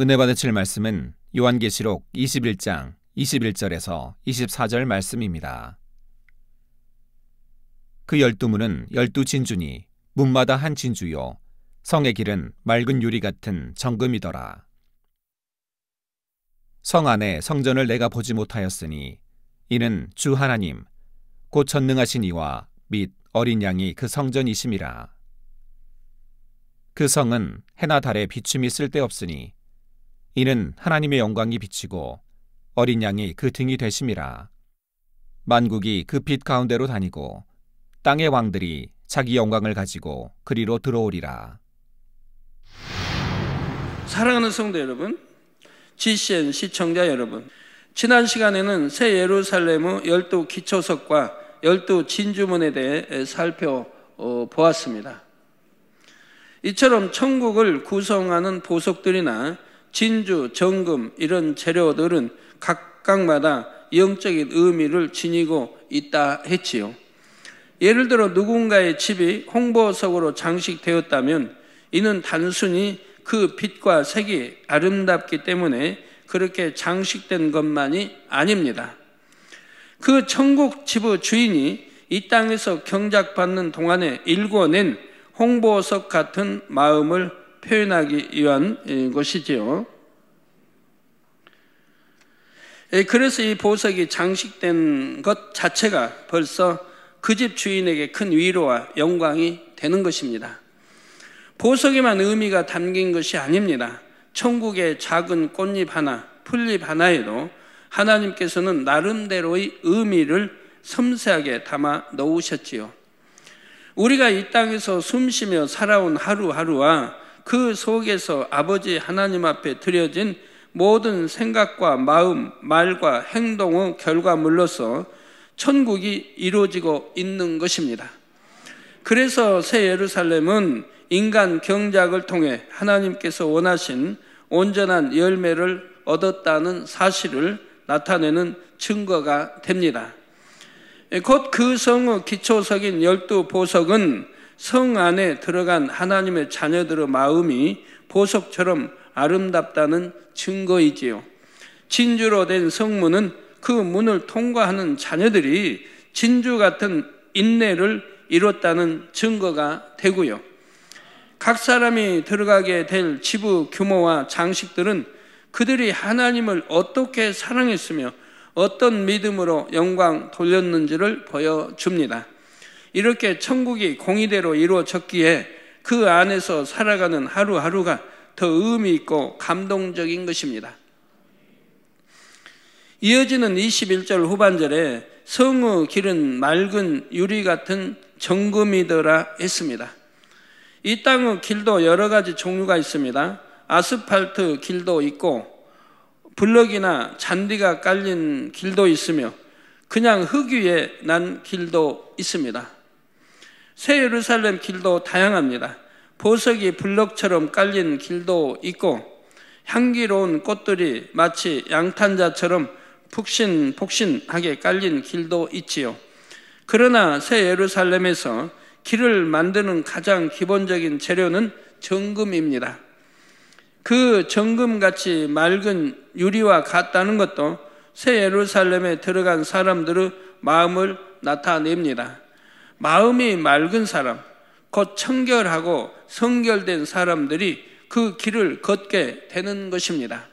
은혜 받으실 말씀은 요한계시록 21장 21절에서 24절 말씀입니다. 그 12문은 12진주니 문마다 한 진주요 성의 길은 맑은 유리 같은 정금이더라. 성 안에 성전을 내가 보지 못하였으니 이는 주 하나님 곧 전능하신 이와 및 어린 양이 그 성전이심이라. 그 성은 해나 달에 비춤이 쓸데없으니 이는 하나님의 영광이 비치고 어린 양이 그 등이 되심이라. 만국이 그 빛 가운데로 다니고 땅의 왕들이 자기 영광을 가지고 그리로 들어오리라. 사랑하는 성도 여러분, GCN 시청자 여러분, 지난 시간에는 새 예루살렘의 12기초석과 12진주문에 대해 살펴보았습니다. 이처럼 천국을 구성하는 보석들이나 진주, 정금 이런 재료들은 각각마다 영적인 의미를 지니고 있다 했지요. 예를 들어 누군가의 집이 홍보석으로 장식되었다면 이는 단순히 그 빛과 색이 아름답기 때문에 그렇게 장식된 것만이 아닙니다. 그 천국 집의 주인이 이 땅에서 경작받는 동안에 일궈낸 홍보석 같은 마음을 표현하기 위한 것이지요. 그래서 이 보석이 장식된 것 자체가 벌써 그 집 주인에게 큰 위로와 영광이 되는 것입니다. 보석에만 의미가 담긴 것이 아닙니다. 천국의 작은 꽃잎 하나, 풀잎 하나에도 하나님께서는 나름대로의 의미를 섬세하게 담아 놓으셨지요. 우리가 이 땅에서 숨쉬며 살아온 하루하루와 그 속에서 아버지 하나님 앞에 드려진 모든 생각과 마음, 말과 행동의 결과물로서 천국이 이루어지고 있는 것입니다. 그래서 새 예루살렘은 인간 경작을 통해 하나님께서 원하신 온전한 열매를 얻었다는 사실을 나타내는 증거가 됩니다. 곧 그 성의 기초석인 12보석은 성 안에 들어간 하나님의 자녀들의 마음이 보석처럼 아름답다는 증거이지요. 진주로 된 성문은 그 문을 통과하는 자녀들이 진주 같은 인내를 이뤘다는 증거가 되고요. 각 사람이 들어가게 될 집의 규모와 장식들은 그들이 하나님을 어떻게 사랑했으며 어떤 믿음으로 영광 돌렸는지를 보여줍니다. 이렇게 천국이 공의대로 이루어졌기에 그 안에서 살아가는 하루하루가 더 의미 있고 감동적인 것입니다. 이어지는 21절 후반절에 성의 길은 맑은 유리 같은 정금이더라 했습니다. 이 땅의 길도 여러 가지 종류가 있습니다. 아스팔트 길도 있고 블럭이나 잔디가 깔린 길도 있으며 그냥 흙 위에 난 길도 있습니다. 새 예루살렘 길도 다양합니다. 보석이 블럭처럼 깔린 길도 있고 향기로운 꽃들이 마치 양탄자처럼 푹신푹신하게 깔린 길도 있지요. 그러나 새 예루살렘에서 길을 만드는 가장 기본적인 재료는 정금입니다. 그 정금같이 맑은 유리와 같다는 것도 새 예루살렘에 들어간 사람들의 마음을 나타냅니다. 마음이 맑은 사람, 곧 청결하고 성결된 사람들이 그 길을 걷게 되는 것입니다.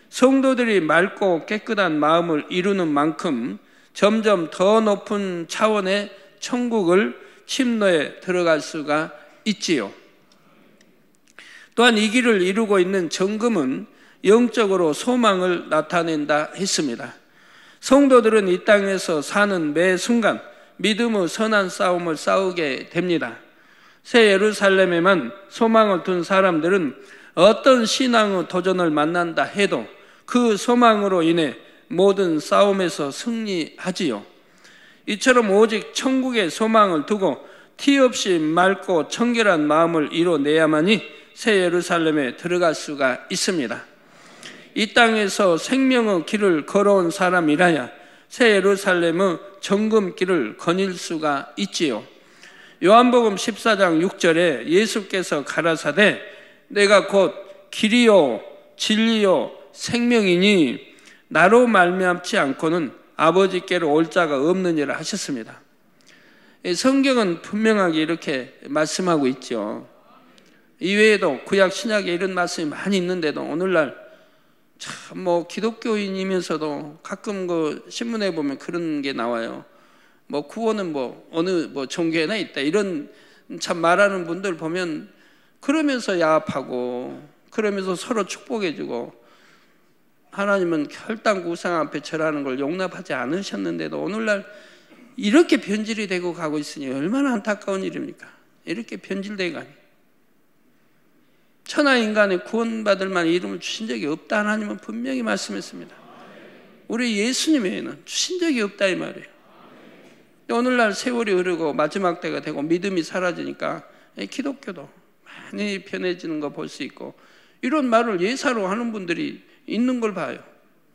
성도들이 맑고 깨끗한 마음을 이루는 만큼 점점 더 높은 차원의 천국을 침노에 들어갈 수가 있지요. 또한 이 길을 이루고 있는 정금은 영적으로 소망을 나타낸다 했습니다. 성도들은 이 땅에서 사는 매 순간 믿음의 선한 싸움을 싸우게 됩니다. 새 예루살렘에만 소망을 둔 사람들은 어떤 신앙의 도전을 만난다 해도 그 소망으로 인해 모든 싸움에서 승리하지요. 이처럼 오직 천국의 소망을 두고 티 없이 맑고 청결한 마음을 이뤄내야만이 새 예루살렘에 들어갈 수가 있습니다. 이 땅에서 생명의 길을 걸어온 사람이라야 새 예루살렘의 정금길을 거닐 수가 있지요. 요한복음 14장 6절에 예수께서 가라사대 내가 곧 길이요 진리요 생명이니 나로 말미암지 않고는 아버지께로 올 자가 없느니라 하셨습니다. 성경은 분명하게 이렇게 말씀하고 있죠. 이외에도 구약 신약에 이런 말씀이 많이 있는데도 오늘날 참 기독교인이면서도 가끔 그 신문에 보면 그런 게 나와요. 구원은 어느 종교에나 있다 이런 참 말하는 분들 보면 그러면서 야합하고 그러면서 서로 축복해주고 하나님은 혈당 우상 앞에 절하는 걸 용납하지 않으셨는데도 오늘날 이렇게 변질이 되고 가고 있으니 얼마나 안타까운 일입니까? 이렇게 변질되고 가니 천하 인간에 구원받을 만한 이름을 주신 적이 없다 하나님은 분명히 말씀했습니다. 우리 예수님 외에는 주신 적이 없다 이 말이에요. 오늘날 세월이 흐르고 마지막 때가 되고 믿음이 사라지니까 기독교도 많이 편해지는 거 볼 수 있고 이런 말을 예사로 하는 분들이 있는 걸 봐요.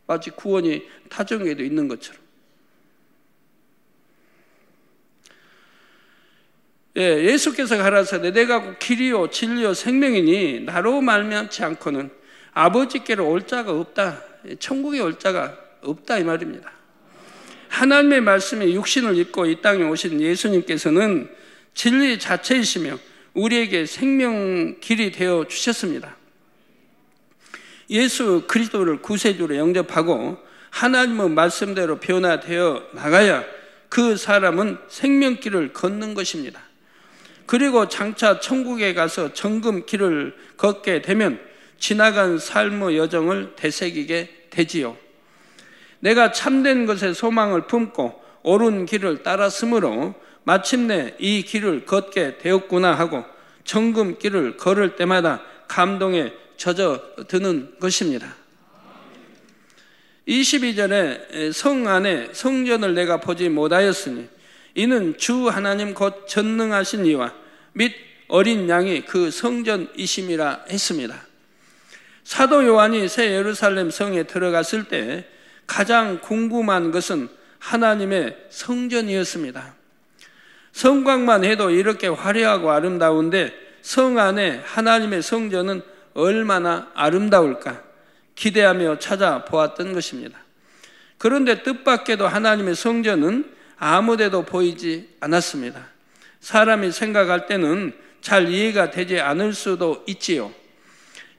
마치 구원이 타종에도 있는 것처럼. 예수께서 가라사대 내가 곧 길이요 진리요 생명이니 나로 말미암지 않고는 아버지께로 올 자가 없다. 천국에 올 자가 없다 이 말입니다. 하나님의 말씀에 육신을 입고 이 땅에 오신 예수님께서는 진리 자체이시며 우리에게 생명 길이 되어 주셨습니다. 예수 그리스도를 구세주로 영접하고 하나님의 말씀대로 변화되어 나가야 그 사람은 생명길을 걷는 것입니다. 그리고 장차 천국에 가서 정금길을 걷게 되면 지나간 삶의 여정을 되새기게 되지요. 내가 참된 것에 소망을 품고 옳은 길을 따랐으므로 마침내 이 길을 걷게 되었구나 하고 정금길을 걸을 때마다 감동에 젖어드는 것입니다. 22절에 성 안에 성전을 내가 보지 못하였으니 이는 주 하나님 곧 전능하신 이와 및 어린 양이 그 성전이심이라 했습니다. 사도 요한이 새 예루살렘 성에 들어갔을 때 가장 궁금한 것은 하나님의 성전이었습니다. 성곽만 해도 이렇게 화려하고 아름다운데 성 안에 하나님의 성전은 얼마나 아름다울까 기대하며 찾아보았던 것입니다. 그런데 뜻밖에도 하나님의 성전은 아무데도 보이지 않았습니다. 사람이 생각할 때는 잘 이해가 되지 않을 수도 있지요.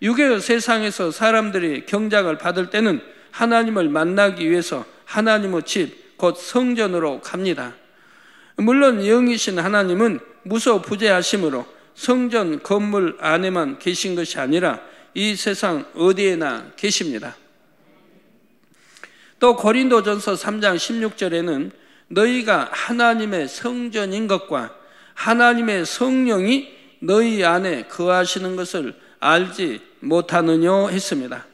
육의 세상에서 사람들이 경작을 받을 때는 하나님을 만나기 위해서 하나님의 집, 곧 성전으로 갑니다. 물론 영이신 하나님은 무소부재하심으로 성전 건물 안에만 계신 것이 아니라 이 세상 어디에나 계십니다. 또 고린도전서 3장 16절에는 너희가 하나님의 성전인 것과 하나님의 성령이 너희 안에 거하시는 것을 알지 못하느냐 했습니다.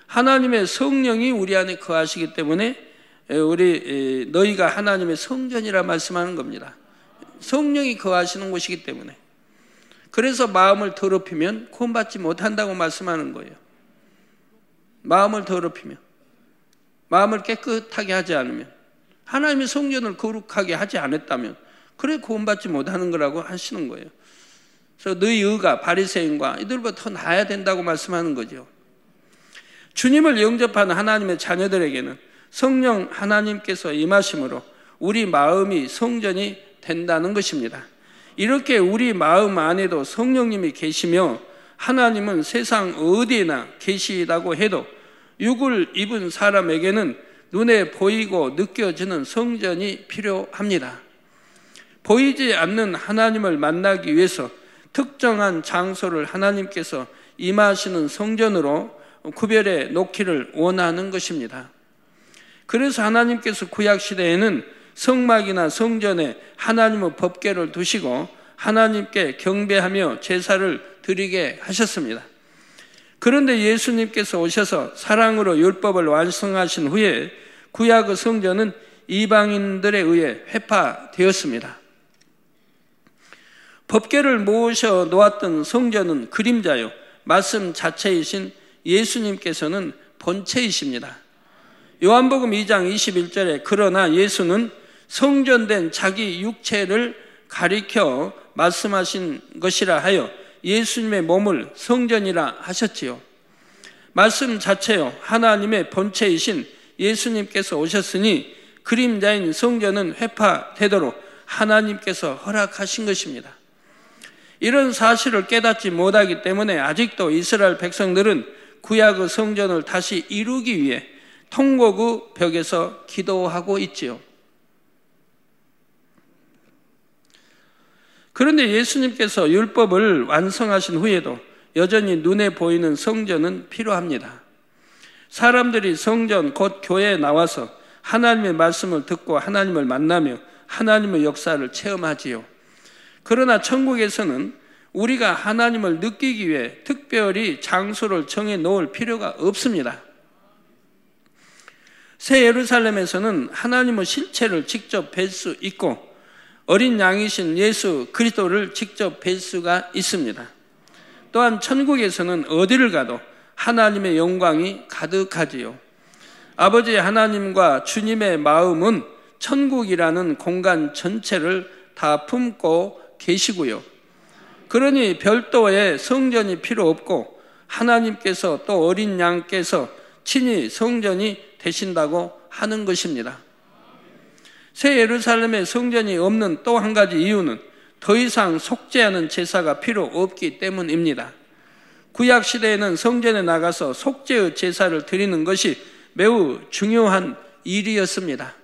하나님의 성령이 우리 안에 거하시기 때문에 너희가 하나님의 성전이라 말씀하는 겁니다. 성령이 거하시는 곳이기 때문에. 그래서 마음을 더럽히면 구원받지 못한다고 말씀하는 거예요. 마음을 더럽히면, 마음을 깨끗하게 하지 않으면, 하나님의 성전을 거룩하게 하지 않았다면 그래 구원받지 못하는 거라고 하시는 거예요. 그래서 너희 의가 바리새인과 이들보다 더 나아야 된다고 말씀하는 거죠. 주님을 영접하는 하나님의 자녀들에게는 성령 하나님께서 임하심으로 우리 마음이 성전이 된다는 것입니다. 이렇게 우리 마음 안에도 성령님이 계시며 하나님은 세상 어디에나 계시다고 해도 육을 입은 사람에게는 눈에 보이고 느껴지는 성전이 필요합니다. 보이지 않는 하나님을 만나기 위해서 특정한 장소를 하나님께서 임하시는 성전으로 구별해 놓기를 원하는 것입니다. 그래서 하나님께서 구약시대에는 성막이나 성전에 하나님의 법궤를 두시고 하나님께 경배하며 제사를 드리게 하셨습니다. 그런데 예수님께서 오셔서 사랑으로 율법을 완성하신 후에 구약의 성전은 이방인들에 의해 회파되었습니다. 법궤를 모셔 놓았던 성전은 그림자요, 말씀 자체이신 예수님께서는 본체이십니다. 요한복음 2장 21절에 그러나 예수는 성전된 자기 육체를 가리켜 말씀하신 것이라 하여 예수님의 몸을 성전이라 하셨지요. 말씀 자체요, 하나님의 본체이신 예수님께서 오셨으니 그림자인 성전은 회파되도록 하나님께서 허락하신 것입니다. 이런 사실을 깨닫지 못하기 때문에 아직도 이스라엘 백성들은 구약의 성전을 다시 이루기 위해 통곡의 벽에서 기도하고 있지요. 그런데 예수님께서 율법을 완성하신 후에도 여전히 눈에 보이는 성전은 필요합니다. 사람들이 성전 곧 교회에 나와서 하나님의 말씀을 듣고 하나님을 만나며 하나님의 역사를 체험하지요. 그러나 천국에서는 우리가 하나님을 느끼기 위해 특별히 장소를 정해 놓을 필요가 없습니다. 새 예루살렘에서는 하나님의 실체를 직접 뵐 수 있고 어린 양이신 예수 그리스도를 직접 뵐 수가 있습니다. 또한 천국에서는 어디를 가도 하나님의 영광이 가득하지요. 아버지 하나님과 주님의 마음은 천국이라는 공간 전체를 다 품고 계시고요. 그러니 별도의 성전이 필요 없고 하나님께서 또 어린 양께서 친히 성전이 되신다고 하는 것입니다. 새 예루살렘에 성전이 없는 또 한 가지 이유는 더 이상 속죄하는 제사가 필요 없기 때문입니다. 구약 시대에는 성전에 나가서 속죄의 제사를 드리는 것이 매우 중요한 일이었습니다.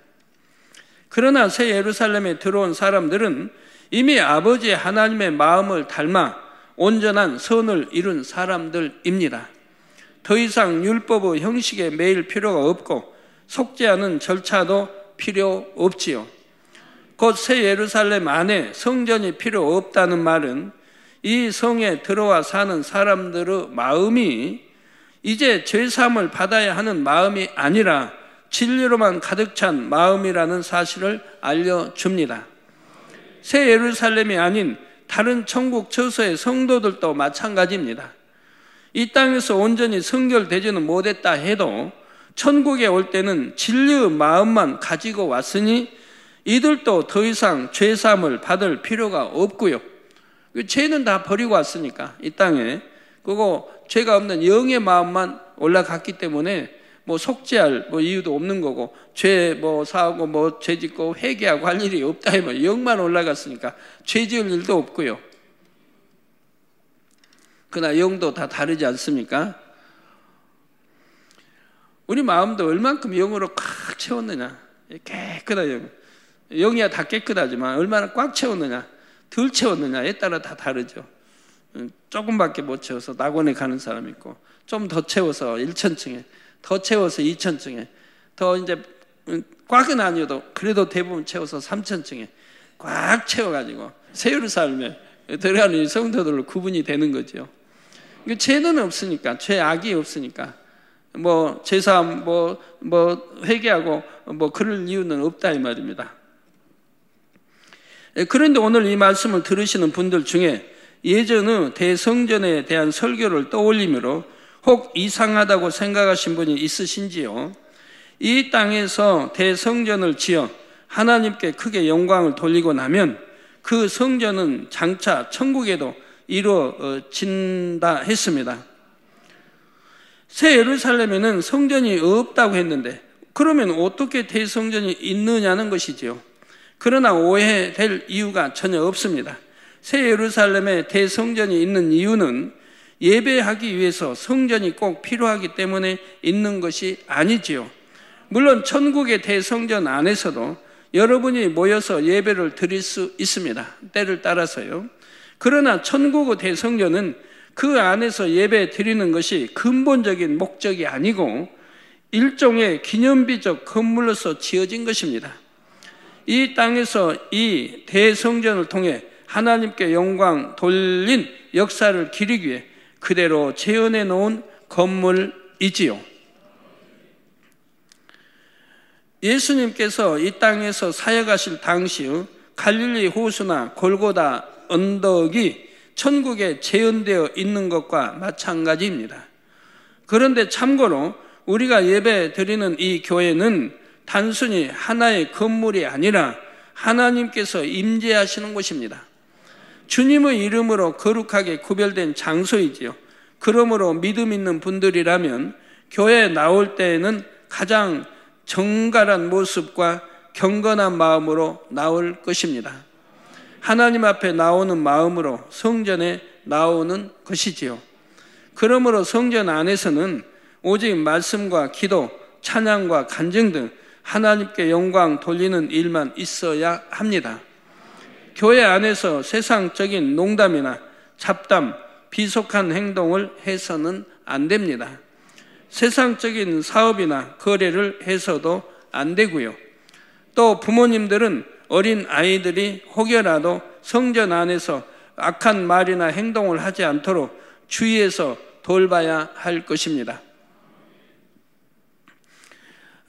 그러나 새 예루살렘에 들어온 사람들은 이미 아버지 하나님의 마음을 닮아 온전한 선을 이룬 사람들입니다. 더 이상 율법의 형식에 매일 필요가 없고 속죄하는 절차도 필요 없지요. 곧 새 예루살렘 안에 성전이 필요 없다는 말은 이 성에 들어와 사는 사람들의 마음이 이제 죄사함을 받아야 하는 마음이 아니라 진리로만 가득 찬 마음이라는 사실을 알려줍니다. 새 예루살렘이 아닌 다른 천국 처소의 성도들도 마찬가지입니다. 이 땅에서 온전히 성결되지는 못했다 해도 천국에 올 때는 진리의 마음만 가지고 왔으니 이들도 더 이상 죄사함을 받을 필요가 없고요. 죄는 다 버리고 왔으니까 이 땅에 그거 죄가 없는 영의 마음만 올라갔기 때문에 뭐 속죄할 이유도 없는 거고 죄 사하고 죄 짓고 회개하고 할 일이 없다 하면 영만 올라갔으니까 죄 지을 일도 없고요. 그러나 영도 다 다르지 않습니까? 우리 마음도 얼만큼 영으로 꽉 채웠느냐, 깨끗한 영, 영이야 다 깨끗하지만 얼마나 꽉 채웠느냐, 덜 채웠느냐에 따라 다 다르죠. 조금밖에 못 채워서 낙원에 가는 사람이 있고 좀 더 채워서 1천층에, 더 채워서 2천층에, 더 이제 꽉은 아니어도 그래도 대부분 채워서 3천층에 꽉 채워가지고 새 예루살렘에 들어가는 성도들로 구분이 되는 거죠. 죄는 없으니까, 죄악이 없으니까 제사함 회개하고 그럴 이유는 없다 이 말입니다. 그런데 오늘 이 말씀을 들으시는 분들 중에 예전의 대성전에 대한 설교를 떠올리므로 혹 이상하다고 생각하신 분이 있으신지요? 이 땅에서 대성전을 지어 하나님께 크게 영광을 돌리고 나면 그 성전은 장차 천국에도 이루어진다 했습니다. 새 예루살렘에는 성전이 없다고 했는데 그러면 어떻게 대성전이 있느냐는 것이지요. 그러나 오해될 이유가 전혀 없습니다. 새 예루살렘에 대성전이 있는 이유는 예배하기 위해서 성전이 꼭 필요하기 때문에 있는 것이 아니지요. 물론 천국의 대성전 안에서도 여러분이 모여서 예배를 드릴 수 있습니다. 때를 따라서요. 그러나 천국의 대성전은 그 안에서 예배 드리는 것이 근본적인 목적이 아니고 일종의 기념비적 건물로서 지어진 것입니다. 이 땅에서 이 대성전을 통해 하나님께 영광 돌린 역사를 기리기 위해 그대로 재현해 놓은 건물이지요. 예수님께서 이 땅에서 사역하실 당시의 갈릴리 호수나 골고다 언덕이 천국에 재현되어 있는 것과 마찬가지입니다. 그런데 참고로 우리가 예배 드리는 이 교회는 단순히 하나의 건물이 아니라 하나님께서 임재하시는 곳입니다. 주님의 이름으로 거룩하게 구별된 장소이지요. 그러므로 믿음 있는 분들이라면 교회에 나올 때에는 가장 정갈한 모습과 경건한 마음으로 나올 것입니다. 하나님 앞에 나오는 마음으로 성전에 나오는 것이지요. 그러므로 성전 안에서는 오직 말씀과 기도, 찬양과 간증 등 하나님께 영광 돌리는 일만 있어야 합니다. 교회 안에서 세상적인 농담이나 잡담, 비속한 행동을 해서는 안 됩니다. 세상적인 사업이나 거래를 해서도 안 되고요. 또 부모님들은 어린 아이들이 혹여라도 성전 안에서 악한 말이나 행동을 하지 않도록 주의해서 돌봐야 할 것입니다.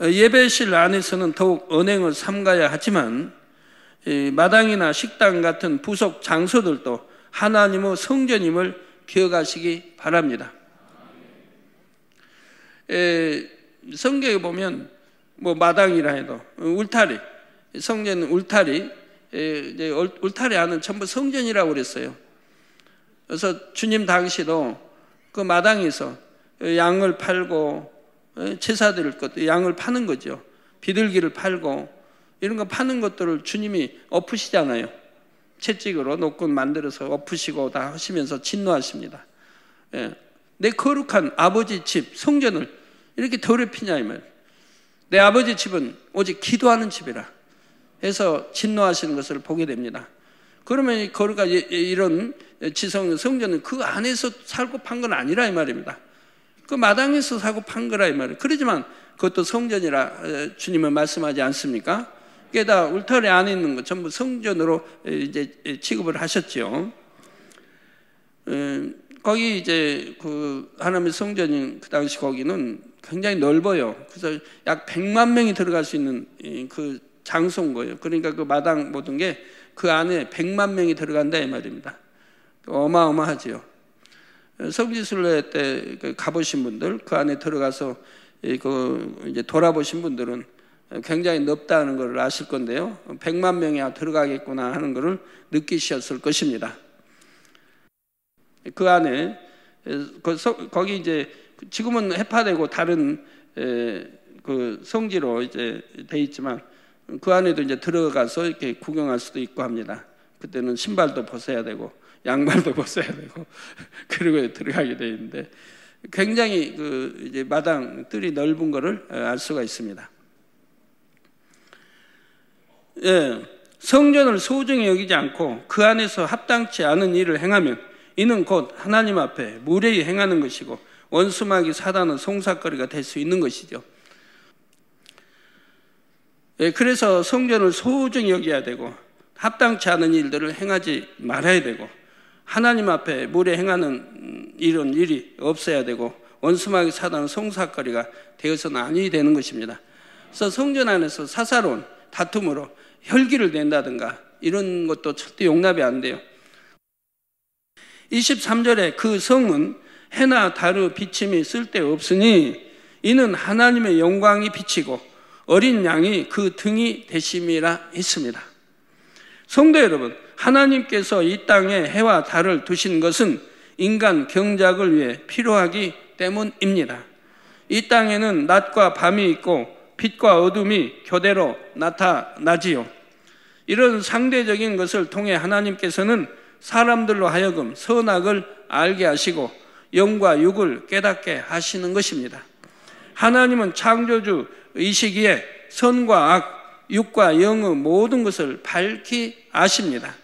예배실 안에서는 더욱 언행을 삼가야 하지만 마당이나 식당 같은 부속 장소들도 하나님의 성전임을 기억하시기 바랍니다. 성경에 보면 뭐 마당이라 해도 울타리, 성전 울타리, 울타리 안은 전부 성전이라고 그랬어요. 그래서 주님 당시도 그 마당에서 양을 팔고 제사 드릴 것, 양을 파는 거죠. 비둘기를 팔고 이런 거 파는 것들을 주님이 엎으시잖아요. 채찍으로 노끈 만들어서 엎으시고 다 하시면서 진노하십니다. 내 거룩한 아버지 집 성전을 이렇게 더럽히냐 이 말. 내 아버지 집은 오직 기도하는 집이라 해서 진노하시는 것을 보게 됩니다. 그러면 이 거룩한 이런 지성 성전은 그 안에서 살고 판 건 아니라 이 말입니다. 그 마당에서 사고 판 거라 이 말이에요. 그러지만 그것도 성전이라 주님은 말씀하지 않습니까? 그게 다 울타리 안에 있는 거 전부 성전으로 이제 취급을 하셨죠. 거기 이제 그 하나님의 성전인 그 당시 거기는 굉장히 넓어요. 그래서 약 100만 명이 들어갈 수 있는 그 장소인 거예요. 그러니까 그 마당 모든 게 그 안에 100만 명이 들어간다 이 말입니다. 어마어마하지요. 성지순례 때 가보신 분들, 그 안에 들어가서 그 이제 돌아보신 분들은 굉장히 넓다는 걸 아실 건데요. 100만 명이 들어가겠구나 하는 것을 느끼셨을 것입니다. 그 안에 거기 이제 지금은 해파되고 다른 그 성지로 이제 돼 있지만 그 안에도 이제 들어가서 이렇게 구경할 수도 있고 합니다. 그때는 신발도 벗어야 되고 양말도 벗어야 되고 그리고 들어가게 돼 있는데 굉장히 그 이제 마당 뜰이 넓은 것을 알 수가 있습니다. 예, 성전을 소중히 여기지 않고 그 안에서 합당치 않은 일을 행하면 이는 곧 하나님 앞에 무례히 행하는 것이고 원수마귀 사단의 송사거리가 될 수 있는 것이죠. 예, 그래서 성전을 소중히 여겨야 되고 합당치 않은 일들을 행하지 말아야 되고 하나님 앞에 무례 행하는 이런 일이 없어야 되고 원수마귀 사단의 송사거리가 되어서는 아니 되는 것입니다. 그래서 성전 안에서 사사로운 다툼으로 혈기를 낸다든가 이런 것도 절대 용납이 안 돼요. 23절에 그 성은 해나 달의 비침이 쓸데없으니 이는 하나님의 영광이 비치고 어린 양이 그 등이 되심이라 했습니다. 성도 여러분, 하나님께서 이 땅에 해와 달을 두신 것은 인간 경작을 위해 필요하기 때문입니다. 이 땅에는 낮과 밤이 있고 빛과 어둠이 교대로 나타나지요. 이런 상대적인 것을 통해 하나님께서는 사람들로 하여금 선악을 알게 하시고 영과 육을 깨닫게 하시는 것입니다. 하나님은 창조주이시기에 선과 악, 육과 영의 모든 것을 밝히 아십니다.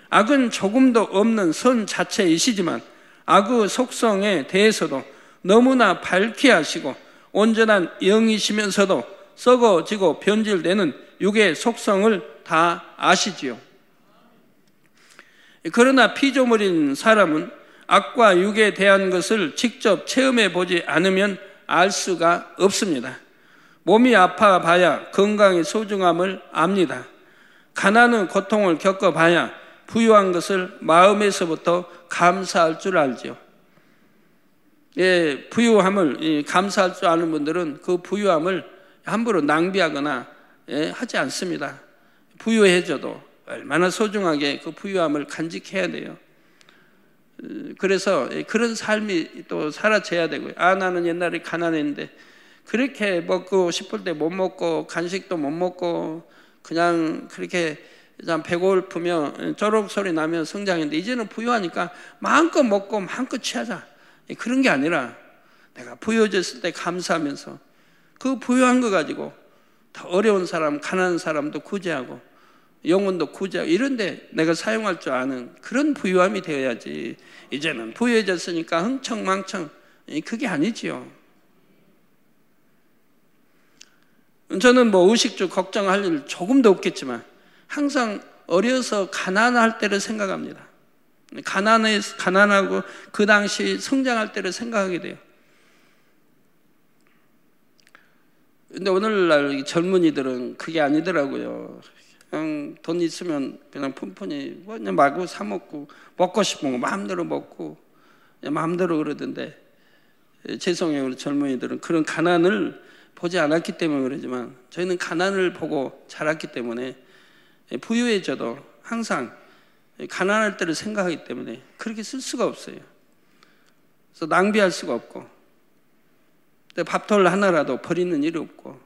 악은 조금도 없는 선 자체이시지만 악의 속성에 대해서도 너무나 밝히 아시고 온전한 영이시면서도 썩어지고 변질되는 육의 속성을 다 아시지요. 그러나 피조물인 사람은 악과 육에 대한 것을 직접 체험해 보지 않으면 알 수가 없습니다. 몸이 아파봐야 건강의 소중함을 압니다. 가난은 고통을 겪어봐야 부유한 것을 마음에서부터 감사할 줄 알지요. 예, 부유함을 감사할 줄 아는 분들은 그 부유함을 함부로 낭비하거나 하지 않습니다. 부유해져도 얼마나 소중하게 그 부유함을 간직해야 돼요. 그래서 그런 삶이 또 살아져야 되고요. 나는 옛날에 가난했는데 그렇게 먹고 싶을 때 못 먹고 간식도 못 먹고 그냥 그렇게 배고프며 쪼록 소리 나면 성장했는데 이제는 부유하니까 마음껏 먹고 마음껏 취하자. 그런 게 아니라 내가 부유해졌을 때 감사하면서 그 부유한 거 가지고 더 어려운 사람, 가난한 사람도 구제하고 영혼도 구제하고 이런데 내가 사용할 줄 아는 그런 부유함이 되어야지. 이제는 부유해졌으니까 흥청망청, 그게 아니지요. 저는 의식주 걱정할 일 조금도 없겠지만 항상 어려서 가난할 때를 생각합니다. 가난하고 그 당시 성장할 때를 생각하게 돼요. 근데 오늘날 젊은이들은 그게 아니더라고요. 그냥 돈 있으면 그냥 푼푼히 그냥 마구 사 먹고 싶은 거 마음대로 먹고 마음대로 그러던데, 죄송해요. 우리 젊은이들은 그런 가난을 보지 않았기 때문에 그러지만 저희는 가난을 보고 자랐기 때문에 부유해져도 항상 가난할 때를 생각하기 때문에 그렇게 쓸 수가 없어요. 그래서 낭비할 수가 없고 밥톨 하나라도 버리는 일이 없고,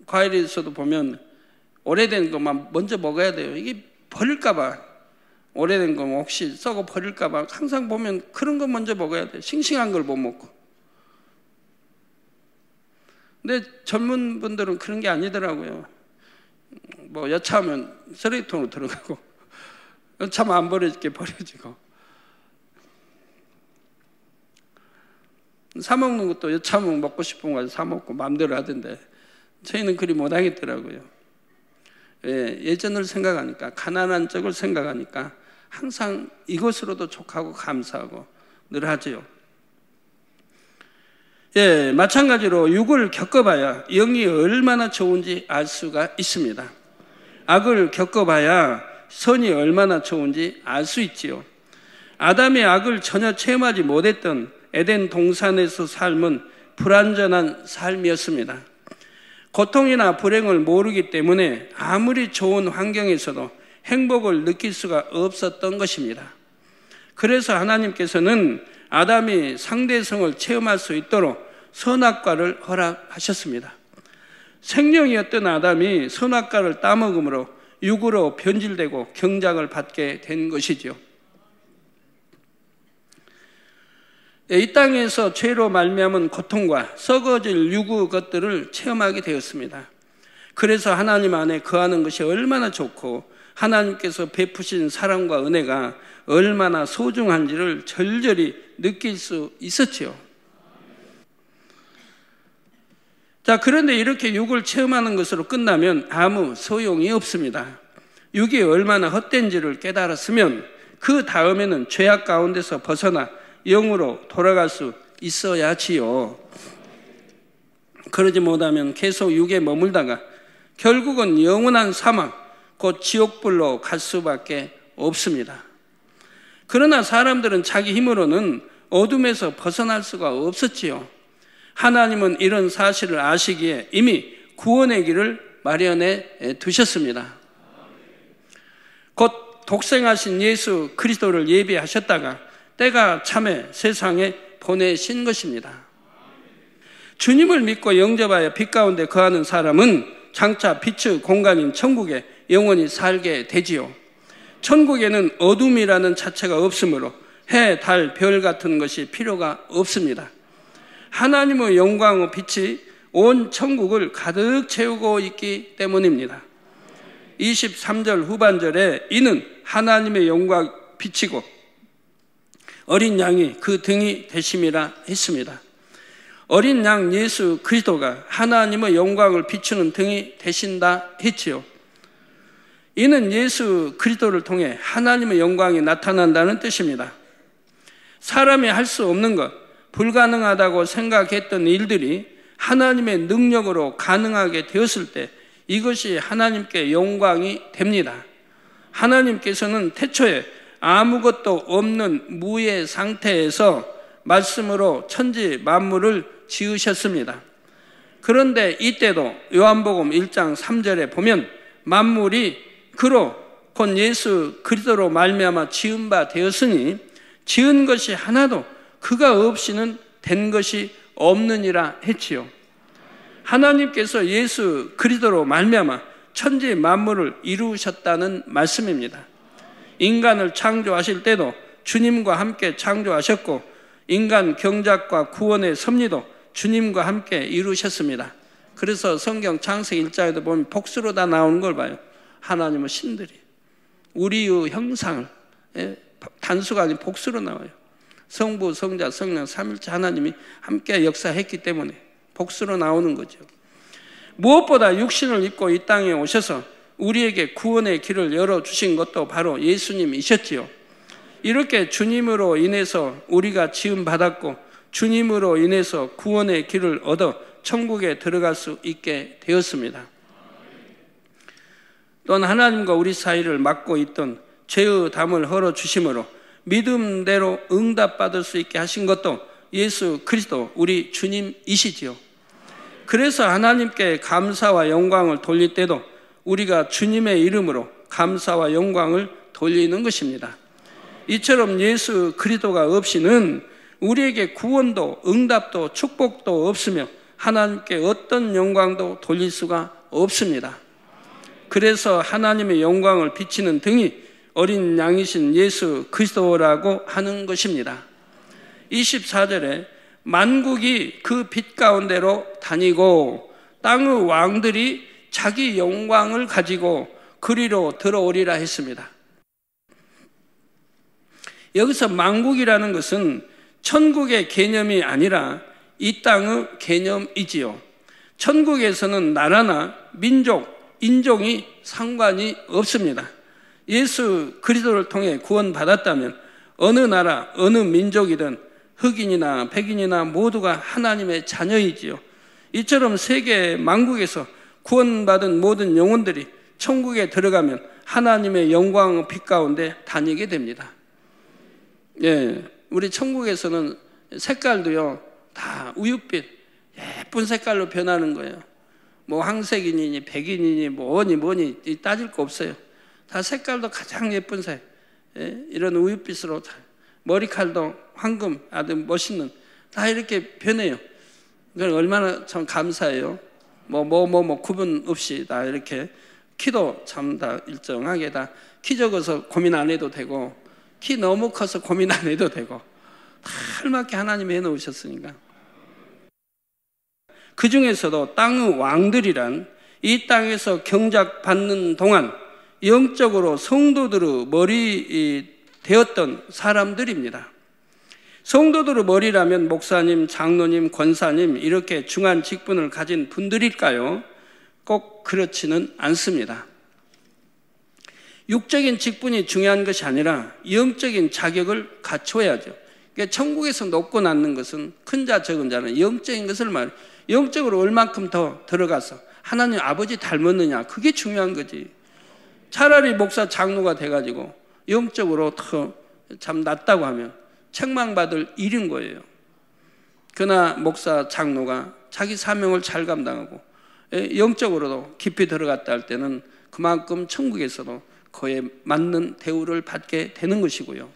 과일에서도 보면 오래된 것만 먼저 먹어야 돼요. 이게 버릴까 봐, 오래된 거 혹시 썩어 버릴까 봐 항상 보면 그런 거 먼저 먹어야 돼요. 싱싱한 걸 못 먹고. 근데 젊은 분들은 그런 게 아니더라고요. 여차하면 쓰레기통으로 들어가고 여차하면 안 버려지게 버려지고, 사 먹는 것도 여차하면 먹고 싶은 거 사 먹고 마음대로 하던데 저희는 그리 못 하겠더라고요. 예전을 생각하니까, 가난한 적을 생각하니까 항상 이것으로도 족하고 감사하고 늘 하지요. 마찬가지로 육을 겪어봐야 영이 얼마나 좋은지 알 수가 있습니다. 악을 겪어봐야 선이 얼마나 좋은지 알 수 있지요. 아담이 악을 전혀 체험하지 못했던 에덴 동산에서 삶은 불완전한 삶이었습니다. 고통이나 불행을 모르기 때문에 아무리 좋은 환경에서도 행복을 느낄 수가 없었던 것입니다. 그래서 하나님께서는 아담이 상대성을 체험할 수 있도록 선악과를 허락하셨습니다. 생명이었던 아담이 선악과를 따먹음으로 육으로 변질되고 경작을 받게 된 것이죠. 이 땅에서 죄로 말미암은 고통과 썩어질 육의 것들을 체험하게 되었습니다. 그래서 하나님 안에 거하는 것이 얼마나 좋고 하나님께서 베푸신 사랑과 은혜가 얼마나 소중한지를 절절히 느낄 수 있었지요. 그런데 이렇게 육을 체험하는 것으로 끝나면 아무 소용이 없습니다. 육이 얼마나 헛된지를 깨달았으면 그 다음에는 죄악 가운데서 벗어나 영으로 돌아갈 수 있어야지요. 그러지 못하면 계속 육에 머물다가 결국은 영원한 사망, 곧 지옥불로 갈 수밖에 없습니다. 그러나 사람들은 자기 힘으로는 어둠에서 벗어날 수가 없었지요. 하나님은 이런 사실을 아시기에 이미 구원의 길을 마련해 두셨습니다. 곧 독생하신 예수 그리스도를 예비하셨다가 때가 참에 세상에 보내신 것입니다. 주님을 믿고 영접하여 빛 가운데 거하는 사람은 장차 빛의 공간인 천국에 영원히 살게 되지요. 천국에는 어둠이라는 자체가 없으므로 해, 달, 별 같은 것이 필요가 없습니다. 하나님의 영광의 빛이 온 천국을 가득 채우고 있기 때문입니다. 23절 후반절에 이는 하나님의 영광 빛이고 어린 양이 그 등이 되심이라 했습니다. 어린 양 예수 그리스도가 하나님의 영광을 비추는 등이 되신다 했지요. 이는 예수 그리스도를 통해 하나님의 영광이 나타난다는 뜻입니다. 사람이 할 수 없는 것, 불가능하다고 생각했던 일들이 하나님의 능력으로 가능하게 되었을 때 이것이 하나님께 영광이 됩니다. 하나님께서는 태초에 아무것도 없는 무의 상태에서 말씀으로 천지 만물을 지으셨습니다. 그런데 이때도 요한복음 1장 3절에 보면 만물이 그로 곧 예수 그리스도로 말미암아 지은 바 되었으니 지은 것이 하나도 그가 없이는 된 것이 없느니라 했지요. 하나님께서 예수 그리스도로 말미암아 천지 만물을 이루셨다는 말씀입니다. 인간을 창조하실 때도 주님과 함께 창조하셨고 인간 경작과 구원의 섭리도 주님과 함께 이루셨습니다. 그래서 성경 창세기 1장에도 보면 복수로 다 나오는 걸 봐요. 하나님은 신들이 우리의 형상을 단수가 아닌 복수로 나와요. 성부, 성자, 성령, 삼일체 하나님이 함께 역사했기 때문에 복수로 나오는 거죠. 무엇보다 육신을 입고 이 땅에 오셔서 우리에게 구원의 길을 열어주신 것도 바로 예수님이셨지요. 이렇게 주님으로 인해서 우리가 지음받았고 주님으로 인해서 구원의 길을 얻어 천국에 들어갈 수 있게 되었습니다. 또한 하나님과 우리 사이를 막고 있던 죄의 담을 헐어주심으로 믿음대로 응답받을 수 있게 하신 것도 예수 그리스도 우리 주님이시지요. 그래서 하나님께 감사와 영광을 돌릴 때도 우리가 주님의 이름으로 감사와 영광을 돌리는 것입니다. 이처럼 예수 그리스도가 없이는 우리에게 구원도 응답도 축복도 없으며 하나님께 어떤 영광도 돌릴 수가 없습니다. 그래서 하나님의 영광을 비치는 등이 어린 양이신 예수 그리스도라고 하는 것입니다. 24절에 만국이 그 빛 가운데로 다니고 땅의 왕들이 자기 영광을 가지고 그리로 들어오리라 했습니다. 여기서 만국이라는 것은 천국의 개념이 아니라 이 땅의 개념이지요. 천국에서는 나라나 민족, 인종이 상관이 없습니다. 예수 그리스도를 통해 구원받았다면 어느 나라, 어느 민족이든 흑인이나 백인이나 모두가 하나님의 자녀이지요. 이처럼 세계 만국에서 구원받은 모든 영혼들이 천국에 들어가면 하나님의 영광의 빛 가운데 다니게 됩니다. 예, 우리 천국에서는 색깔도요 다 우윳빛 예쁜 색깔로 변하는 거예요. 뭐 황색이니 백인이니 뭐니 따질 거 없어요. 다 색깔도 가장 예쁜 색, 예, 이런 우윳빛으로 다, 머리칼도 황금 아주 멋있는 다 이렇게 변해요. 그건 얼마나 참 감사해요. 뭐 구분 없이 다 이렇게 키도 참 다 일정하게 다 키 적어서 고민 안 해도 되고 키 너무 커서 고민 안 해도 되고 다 알맞게 하나님이 해놓으셨으니까. 그 중에서도 땅의 왕들이란 이 땅에서 경작받는 동안 영적으로 성도들의 머리 되었던 사람들입니다. 성도들의 머리라면 목사님, 장로님, 권사님 이렇게 중한 직분을 가진 분들일까요? 꼭 그렇지는 않습니다. 육적인 직분이 중요한 것이 아니라 영적인 자격을 갖춰야죠. 그러니까 천국에서 높고 낮는 것은 큰 자 적은 자는 영적인 것을 말해요. 영적으로 얼만큼 더 들어가서 하나님 아버지 닮았느냐, 그게 중요한 거지. 차라리 목사 장로가 돼가지고 영적으로 더 참 낫다고 하면 책망받을 일인 거예요. 그러나 목사 장로가 자기 사명을 잘 감당하고 영적으로도 깊이 들어갔다 할 때는 그만큼 천국에서도 그에 맞는 대우를 받게 되는 것이고요.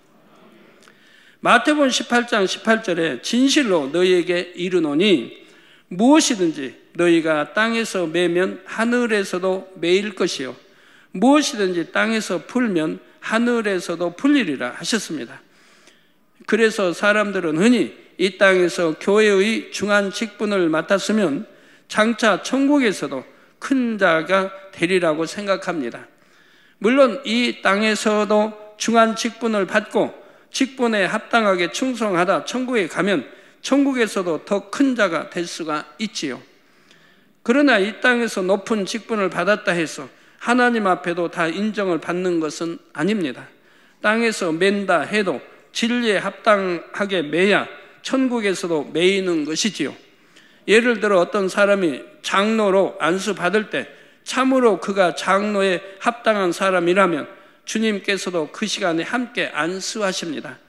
마태복음 18장 18절에 진실로 너희에게 이르노니 무엇이든지 너희가 땅에서 매면 하늘에서도 매일 것이요 무엇이든지 땅에서 풀면 하늘에서도 풀리리라 하셨습니다. 그래서 사람들은 흔히 이 땅에서 교회의 중한 직분을 맡았으면 장차 천국에서도 큰 자가 되리라고 생각합니다. 물론 이 땅에서도 중한 직분을 받고 직분에 합당하게 충성하다 천국에 가면 천국에서도 더 큰 자가 될 수가 있지요. 그러나 이 땅에서 높은 직분을 받았다 해서 하나님 앞에도 다 인정을 받는 것은 아닙니다. 땅에서 맨다 해도 진리에 합당하게 매야 천국에서도 매이는 것이지요. 예를 들어 어떤 사람이 장로로 안수받을 때 참으로 그가 장로에 합당한 사람이라면 주님께서도 그 시간에 함께 안수하십니다.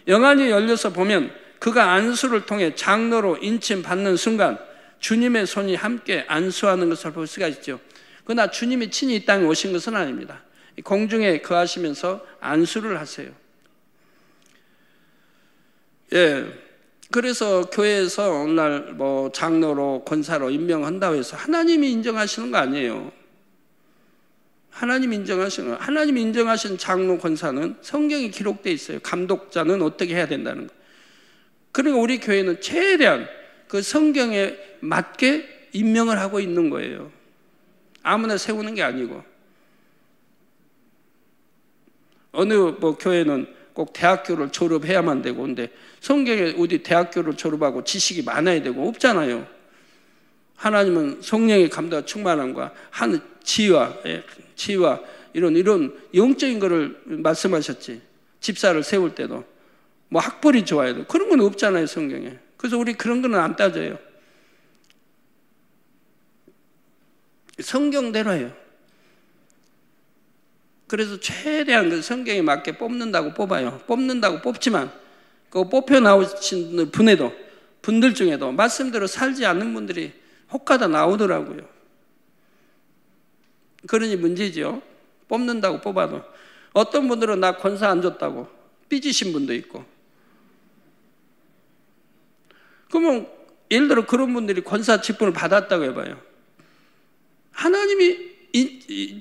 영안이 열려서 보면 그가 안수를 통해 장로로 인침받는 순간 주님의 손이 함께 안수하는 것을 볼 수가 있죠. 그러나 주님이 친히 이 땅에 오신 것은 아닙니다. 공중에 거하시면서 안수를 하세요. 그래서 교회에서 오늘날 장로로 권사로 임명한다고 해서 하나님이 인정하시는 거 아니에요. 하나님이 인정하신 장로 권사는 성경에 기록되어 있어요. 감독자는 어떻게 해야 된다는 거. 그러니까 우리 교회는 최대한 그 성경에 맞게 임명을 하고 있는 거예요. 아무나 세우는 게 아니고. 어느 교회는 꼭 대학교를 졸업해야만 되고, 근데 성경에 어디 대학교를 졸업하고 지식이 많아야 되고 없잖아요. 하나님은 성령의 감동과 충만함과 하는 지혜와 이런 영적인 거를 말씀하셨지. 집사를 세울 때도 학벌이 좋아야 돼. 그런 건 없잖아요, 성경에. 그래서 우리 그런 거는 안 따져요. 성경대로 해요. 그래서 최대한 그 성경에 맞게 뽑는다고 뽑아요. 뽑는다고 뽑지만 그 뽑혀 나오신 분들 중에도 말씀대로 살지 않는 분들이 혹가다 나오더라고요. 그러니 문제죠. 뽑는다고 뽑아도 어떤 분들은 나 권사 안 줬다고 삐지신 분도 있고. 그러면 예를 들어 그런 분들이 권사 직분을 받았다고 해봐요. 하나님이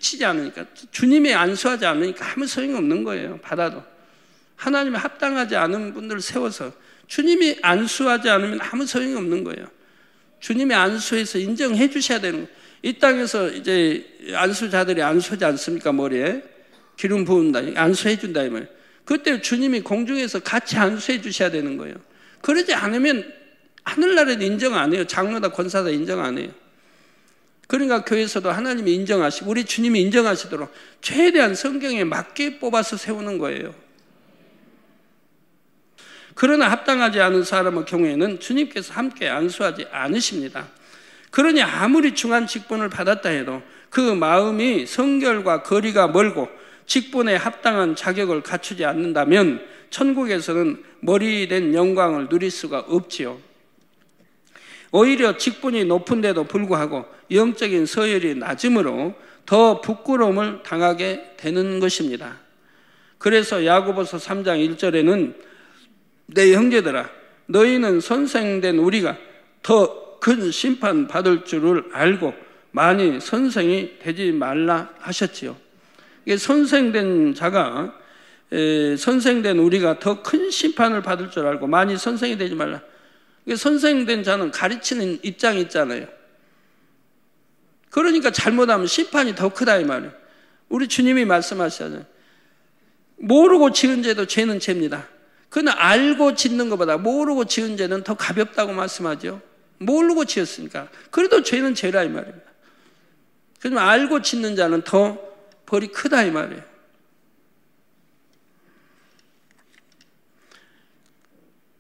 치지 않으니까, 주님이 안수하지 않으니까 아무 소용이 없는 거예요. 받아도 하나님이 합당하지 않은 분들을 세워서 주님이 안수하지 않으면 아무 소용이 없는 거예요. 주님이 안수해서 인정해 주셔야 되는 거예요. 이 땅에서 이제 안수자들이 안수하지 않습니까? 머리에 기름 부은다, 안수해 준다 이 말이에요. 그때 주님이 공중에서 같이 안수해 주셔야 되는 거예요. 그러지 않으면 하늘나라에도 인정 안 해요. 장로다 권사다 인정 안 해요. 그러니까 교회에서도 하나님이 인정하시고 우리 주님이 인정하시도록 최대한 성경에 맞게 뽑아서 세우는 거예요. 그러나 합당하지 않은 사람의 경우에는 주님께서 함께 안수하지 않으십니다. 그러니 아무리 중한 직분을 받았다 해도 그 마음이 성결과 거리가 멀고 직분에 합당한 자격을 갖추지 않는다면 천국에서는 머리된 영광을 누릴 수가 없지요. 오히려 직분이 높은데도 불구하고 영적인 서열이 낮으므로 더 부끄러움을 당하게 되는 것입니다. 그래서 야고보서 3장 1절에는 내 형제들아 너희는 선생된 우리가 더 큰 심판 받을 줄을 알고 많이 선생이 되지 말라 하셨지요. 이게 선생된 자가 선생된 우리가 더 큰 심판을 받을 줄 알고 많이 선생이 되지 말라. 선생된 자는 가르치는 입장이 있잖아요. 그러니까 잘못하면 심판이 더 크다 이 말이에요. 우리 주님이 말씀하시잖아요. 모르고 지은 죄도 죄는 죄입니다. 그러나 알고 짓는 것보다 모르고 지은 죄는 더 가볍다고 말씀하죠. 모르고 지었으니까. 그래도 죄는 죄라 이 말입니다. 그러면 알고 짓는 자는 더 벌이 크다 이 말이에요.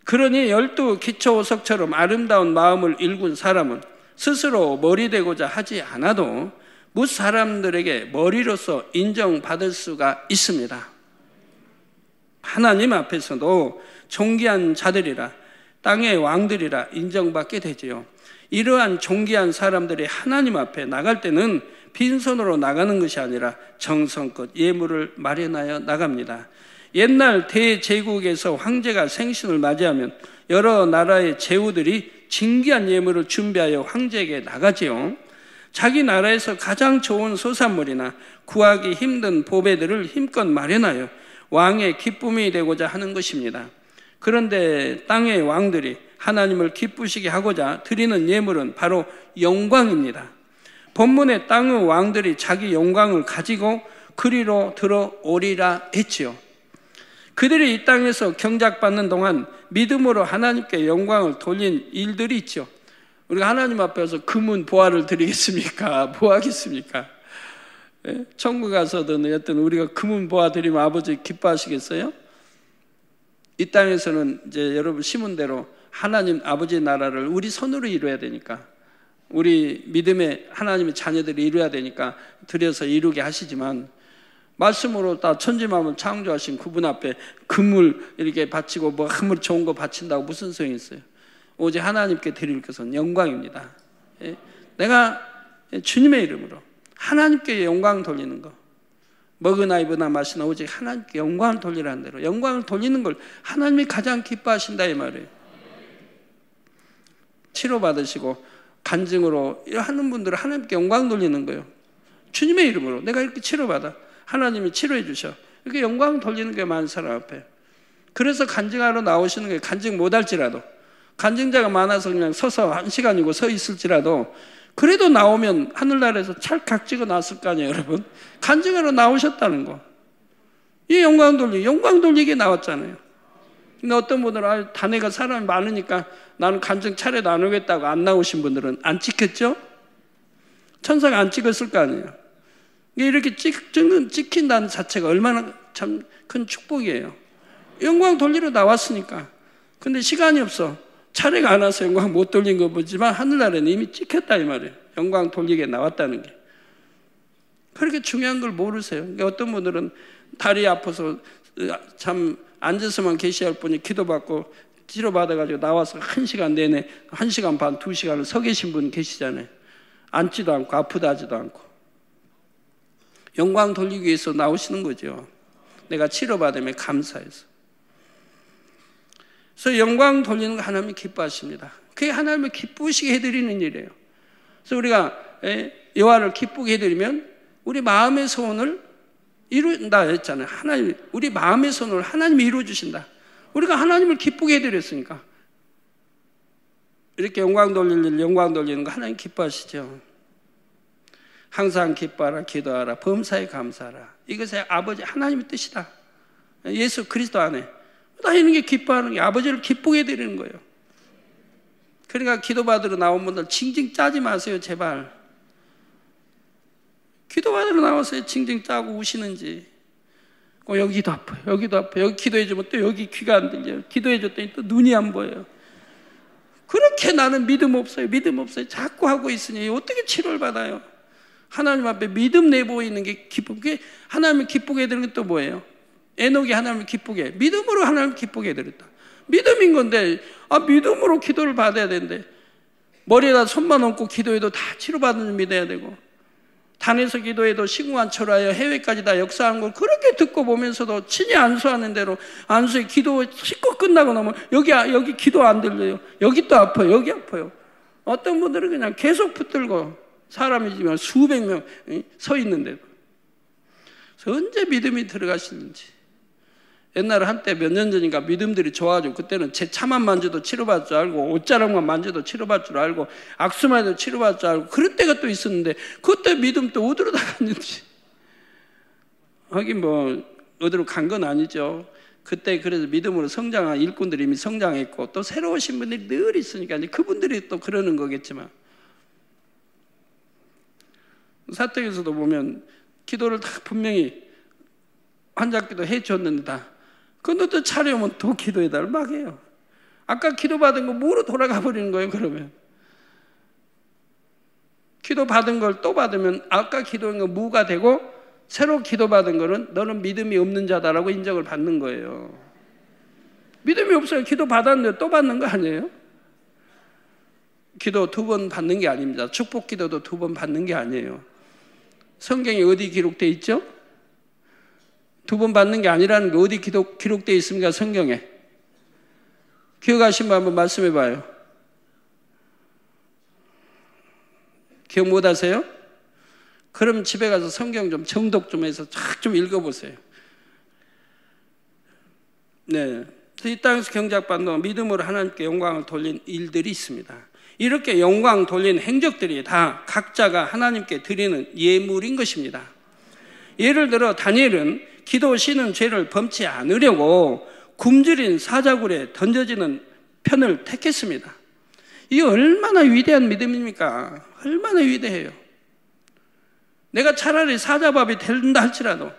그러니 12 기초오석처럼 아름다운 마음을 일군 사람은 스스로 머리 되고자 하지 않아도 뭇 사람들에게 머리로서 인정받을 수가 있습니다. 하나님 앞에서도 존귀한 자들이라 땅의 왕들이라 인정받게 되지요. 이러한 존귀한 사람들이 하나님 앞에 나갈 때는 빈손으로 나가는 것이 아니라 정성껏 예물을 마련하여 나갑니다. 옛날 대제국에서 황제가 생신을 맞이하면 여러 나라의 제후들이 진귀한 예물을 준비하여 황제에게 나가지요. 자기 나라에서 가장 좋은 소산물이나 구하기 힘든 보배들을 힘껏 마련하여 왕의 기쁨이 되고자 하는 것입니다. 그런데 땅의 왕들이 하나님을 기쁘시게 하고자 드리는 예물은 바로 영광입니다. 본문에 땅의 왕들이 자기 영광을 가지고 그리로 들어오리라 했지요. 그들이 이 땅에서 경작받는 동안 믿음으로 하나님께 영광을 돌린 일들이 있죠. 우리가 하나님 앞에서 금은 보화를 드리겠습니까? 뭐 하겠습니까? 천국 가서든 여튼 우리가 금은 보화 드리면 아버지 기뻐하시겠어요? 이 땅에서는 이제 여러분 심은 대로 하나님 아버지의 나라를 우리 손으로 이루어야 되니까, 우리 믿음의 하나님의 자녀들이 이루어야 되니까 들여서 이루게 하시지만, 말씀으로 다 천지만물 창조하신 그분 앞에 금을 이렇게 바치고 뭐 아무리 좋은 거 바친다고 무슨 소용이 있어요? 오직 하나님께 드릴 것은 영광입니다. 내가 주님의 이름으로 하나님께 영광 돌리는 거, 먹으나 입으나 마시나 오직 하나님께 영광을 돌리라는 대로 영광을 돌리는 걸 하나님이 가장 기뻐하신다 이 말이에요. 치료받으시고 간증으로 하는 분들은 하나님께 영광 돌리는 거예요. 주님의 이름으로 내가 이렇게 치료받아, 하나님이 치료해 주셔, 이렇게 영광 돌리는 게 많은 사람 앞에. 그래서 간증하러 나오시는 게, 간증 못할지라도, 간증자가 많아서 그냥 서서 1시간이고 서 있을지라도 그래도 나오면 하늘나라에서 찰칵 찍어 놨을 거 아니에요 여러분. 간증하러 나오셨다는 거, 이 영광 돌리게 나왔잖아요. 근데 어떤 분들은 단회가 사람이 많으니까 나는 간증 차례도 안 오겠다고 안 나오신 분들은 안 찍혔죠? 천사가 안 찍었을 거 아니에요. 이렇게 찍힌다는 자체가 얼마나 참 큰 축복이에요. 영광 돌리러 나왔으니까. 근데 시간이 없어, 차례가 안 와서 영광 못 돌린 거 보지만 하늘나라에는 이미 찍혔다 이 말이에요. 영광 돌리게 나왔다는 게. 그렇게 중요한 걸 모르세요. 그러니까 어떤 분들은 다리 아파서 참 앉아서만 계셔야 할 분이 기도받고 치료받아가지고 나와서 1시간 내내 1시간 반, 2시간을 서 계신 분 계시잖아요. 앉지도 않고 아프다 하지도 않고. 영광 돌리기 위해서 나오시는 거죠. 내가 치료받음에 감사해서. 그래서 영광 돌리는 거 하나님이 기뻐하십니다. 그게 하나님을 기쁘시게 해드리는 일이에요. 그래서 우리가 여호와를 기쁘게 해드리면 우리 마음의 소원을 이룬다 했잖아요. 하나님, 우리 마음의 소원을 하나님이 이루어주신다. 우리가 하나님을 기쁘게 해드렸으니까 이렇게 영광 돌리는 거 하나님 기뻐하시죠. 항상 기뻐하라, 기도하라, 범사에 감사하라. 이것이 아버지 하나님의 뜻이다. 예수 그리스도 안에 다 이런 게 기뻐하는 게 아버지를 기쁘게 해드리는 거예요. 그러니까 기도받으러 나온 분들 징징 짜지 마세요 제발. 기도받으러 나와서 징징 짜고 우시는지, 여기도 아파요, 여기도 아파요, 여기 기도해주면 또 여기 귀가 안 들려요, 기도해줬더니 또 눈이 안 보여요. 그렇게 나는 믿음 없어요 자꾸 하고 있으니 어떻게 치료를 받아요? 하나님 앞에 믿음 내보이는 게 기쁘게, 하나님을 기쁘게 해드리는 게 또 뭐예요? 에녹이 하나님을 기쁘게, 믿음으로 하나님을 기쁘게 해드렸다. 믿음인 건데, 믿음으로 기도를 받아야 되는데, 머리에다 손만 얹고 기도해도 다 치료받는 줄 믿어야 되고, 단에서 기도해도 시궁한 철하여 해외까지 다 역사한 걸 그렇게 듣고 보면서도 친히 안수하는 대로 안수에 기도 씻고 끝나고 나면 여기 기도 안 들려요, 여기 또 아파요, 여기 아파요. 어떤 분들은 그냥 계속 붙들고, 사람이지만 수백 명 서 있는데도. 언제 믿음이 들어가시는지. 옛날에 한때 몇 년 전인가 믿음들이 좋아가지고 그때는 제 차만 만져도 치료받을 줄 알고, 옷자락만 만져도 치료받을 줄 알고, 악수만 해도 치료받을 줄 알고, 그럴 때가 또 있었는데 그때 믿음 또 어디로 다 갔는지. 하긴 뭐 어디로 간 건 아니죠. 그때 그래서 믿음으로 성장한 일꾼들이 이미 성장했고, 또 새로 오신 분들이 늘 있으니까 이제 그분들이 또 그러는 거겠지만, 사택에서도 보면 기도를 다 분명히 환자기도 해줬는데 다 근데 또 차려오면 또 기도해달라 막 해요. 아까 기도받은 거 뭐로 돌아가 버리는 거예요. 그러면 기도받은 걸 또 받으면 아까 기도한 거 무가 되고, 새로 기도받은 거는 너는 믿음이 없는 자다라고 인정을 받는 거예요. 믿음이 없어요. 기도받았는데 또 받는 거 아니에요? 기도 2번 받는 게 아닙니다. 축복 기도도 2번 받는 게 아니에요. 성경에 어디 기록되어 있죠? 2번 받는 게 아니라는 게 어디 기록되어 있습니까? 성경에. 기억하신 분 한번 말씀해 봐요. 기억 못 하세요? 그럼 집에 가서 성경 좀 정독 좀 해서 쫙 좀 읽어보세요. 네, 이 땅에서 경작받는 동안 믿음으로 하나님께 영광을 돌린 일들이 있습니다. 이렇게 영광 돌린 행적들이 다 각자가 하나님께 드리는 예물인 것입니다. 예를 들어 다니엘은 기도 쉬는 죄를 범치 않으려고 굶주린 사자굴에 던져지는 편을 택했습니다. 이게 얼마나 위대한 믿음입니까? 얼마나 위대해요. 내가 차라리 사자밥이 된다 할지라도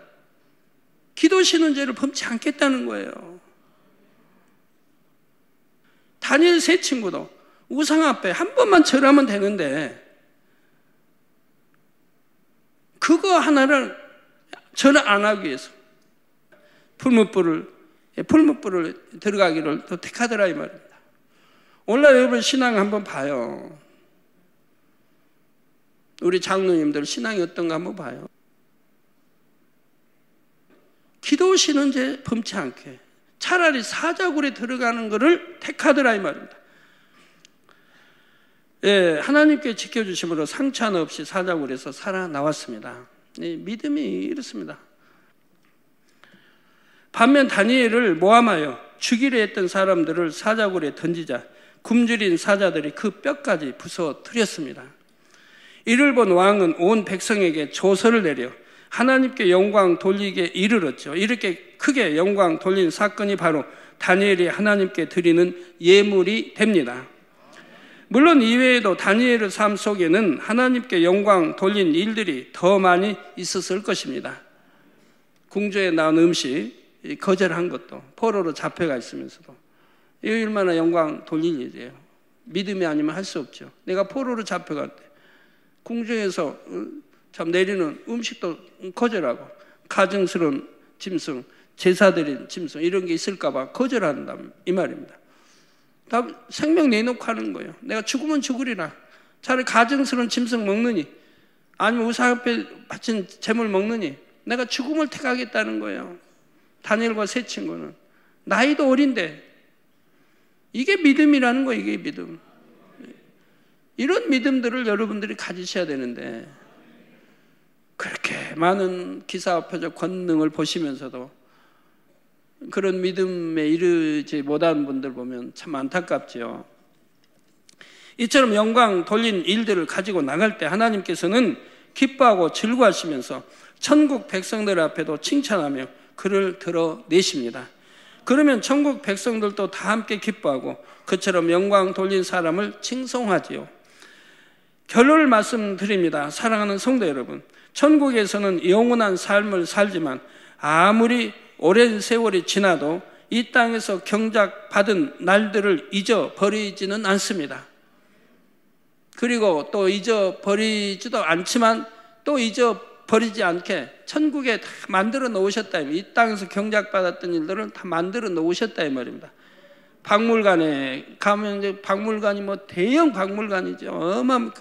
기도 쉬는 죄를 범치 않겠다는 거예요. 다니엘 세 친구도 우상 앞에 한 번만 절하면 되는데 그거 하나를 절 안 하기 위해서 풀무불을 들어가기를 또 택하더라 이 말입니다. 오늘날 여러분 신앙 한번 봐요. 우리 장로님들 신앙이 어떤가 한번 봐요. 기도시는 이제 범치 않게 차라리 사자굴에 들어가는 것을 택하더라 이 말입니다. 예, 하나님께 지켜주심으로 상처 없이 사자굴에서 살아나왔습니다. 예, 믿음이 이렇습니다. 반면 다니엘을 모함하여 죽이려 했던 사람들을 사자굴에 던지자 굶주린 사자들이 그 뼈까지 부서뜨렸습니다. 이를 본 왕은 온 백성에게 조서를 내려 하나님께 영광 돌리게 이르렀죠. 이렇게 크게 영광 돌린 사건이 바로 다니엘이 하나님께 드리는 예물이 됩니다. 물론 이외에도 다니엘의 삶 속에는 하나님께 영광 돌린 일들이 더 많이 있었을 것입니다. 궁조에 나온 음식 거절한 것도, 포로로 잡혀가 있으면서도 이 얼마나 영광 돌릴 일이에요. 믿음이 아니면 할 수 없죠. 내가 포로로 잡혀갈 때 궁정에서 참 내리는 음식도 거절하고 가증스러운 짐승, 제사드린 짐승 이런 게 있을까 봐 거절한다 이 말입니다. 다 생명 내놓고 하는 거예요. 내가 죽으면 죽으리라. 차라리 가증스러운 짐승 먹느니 아니면 우상 앞에 바친 재물 먹느니 내가 죽음을 택하겠다는 거예요. 다니엘과 세 친구는 나이도 어린데 이게 믿음이라는 거예요. 이게 믿음. 이런 믿음들을 여러분들이 가지셔야 되는데 그렇게 많은 기사 표적 권능을 보시면서도 그런 믿음에 이르지 못한 분들 보면 참 안타깝죠. 이처럼 영광 돌린 일들을 가지고 나갈 때 하나님께서는 기뻐하고 즐거워하시면서 천국 백성들 앞에도 칭찬하며 그를 드러내십니다. 그러면 천국 백성들도 다 함께 기뻐하고 그처럼 영광 돌린 사람을 칭송하지요. 결론을 말씀드립니다. 사랑하는 성도 여러분, 천국에서는 영원한 삶을 살지만 아무리 오랜 세월이 지나도 이 땅에서 경작받은 날들을 잊어버리지는 않습니다. 그리고 또 잊어버리지도 않지만 또 잊어버리지 않게 천국에 다 만들어 놓으셨다. 이 땅에서 경작받았던 일들을 다 만들어 놓으셨다 이 말입니다. 박물관에 가면 이제 박물관이 뭐 대형 박물관이죠. 어마어마한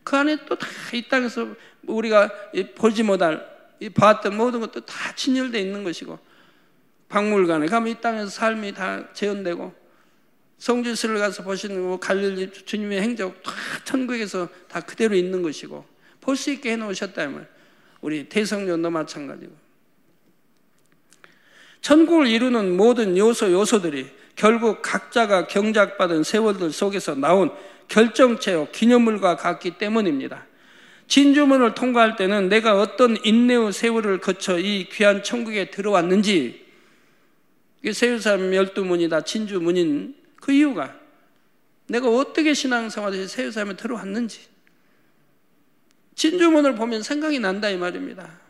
그 안에 또 다 이 땅에서 우리가 보지 못할 봤던 모든 것도 다 진열되어 있는 것이고 박물관에 가면 이 땅에서 삶이 다 재현되고 성지순례를 가서 보시는 갈릴리 주님의 행적 다 천국에서 다 그대로 있는 것이고 볼 수 있게 해놓으셨다면 우리 대성전도 마찬가지고 천국을 이루는 모든 요소들이 결국 각자가 경작받은 세월들 속에서 나온 결정체요 기념물과 같기 때문입니다. 진주문을 통과할 때는 내가 어떤 인내의 세월을 거쳐 이 귀한 천국에 들어왔는지, 이게 세율사람 12문이 다 진주문인 그 이유가 내가 어떻게 신앙생활에서 세율사람에 들어왔는지 진주문을 보면 생각이 난다 이 말입니다.